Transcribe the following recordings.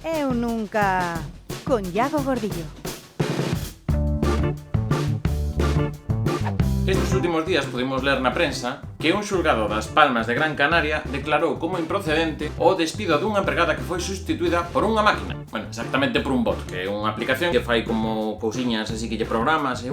Eu nunca... Con Iago Gordillo. Estes últimos días pudimos ler na prensa que un xulgado das Palmas de Gran Canaria declarou como improcedente o despido dunha empregada que foi sustituída por unha máquina. Bueno, exactamente por un bot, que é unha aplicación que fai como cousiñas así que lle programas e...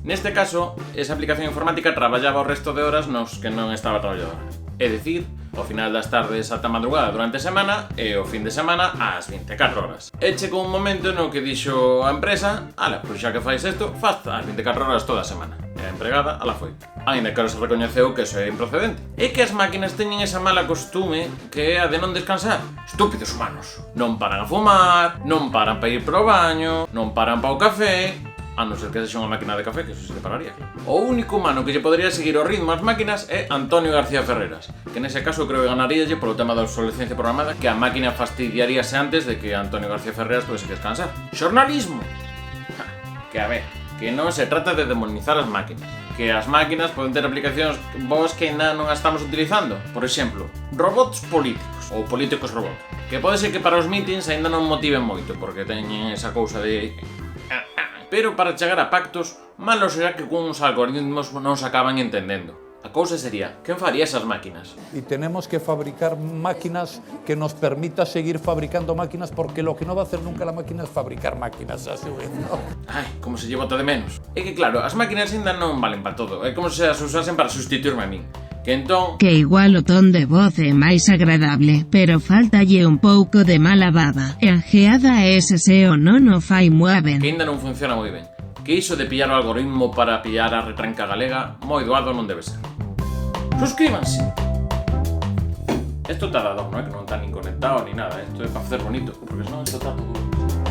Neste caso, esa aplicación informática traballaba o resto de horas nos que non estaba traballadora. É dicir, ao final das tardes ata madrugada durante a semana e o fin de semana ás 24 horas. E chegou un momento no que dixo a empresa: ala, pois xa que fais isto, faz ás 24 horas toda a semana. E a empregada, ala foi. Ainda que se recoñeceu que eso é improcedente. E que as máquinas teñen esa mala costume que é a de non descansar. Estúpidos humanos. Non paran a fumar, non paran para ir pro baño, non paran para o café. A non ser que sexa unha máquina de café, que eso se pararía, claro. O único humano que lle podría seguir o ritmo ás máquinas é Antonio García Ferreras, que nese caso creo que ganaríalle polo tema da obsolescencia programada, que a máquina fastidiaríase antes de que Antonio García Ferreras podese descansar. Xornalismo! Que a ver, que non se trata de demonizar as máquinas, que as máquinas poden ter aplicacións boas que ainda non as estamos utilizando. Por exemplo, robots políticos, ou políticos robot, que pode ser que para os meetings ainda non motiven moito, porque teñen esa cousa de... Pero para chegar a pactos, malo será que cuns algoritmos non se acaban entendendo. A cousa sería, quen faría esas máquinas? Y tenemos que fabricar máquinas que nos permita seguir fabricando máquinas, porque lo que no va a hacer nunca la máquina es fabricar máquinas a su vez, ¿no? Ai, como se lle bota de menos. É que claro, as máquinas ainda non valen para todo. É como se as usasen para sustituirme a min. Que entón... Que igual o ton de voz é máis agradable, pero faltalle un pouco de mala baba. E a geada ese se o non o fai mueven. Que ainda non funciona moi ben. Que iso de pillar o algoritmo para pillar a retranca galega, moi doado non debe ser. Suscríbanse! Esto está dado, non é que non está nin conectado ni nada. Esto é para facer bonito, porque senón esto está todo...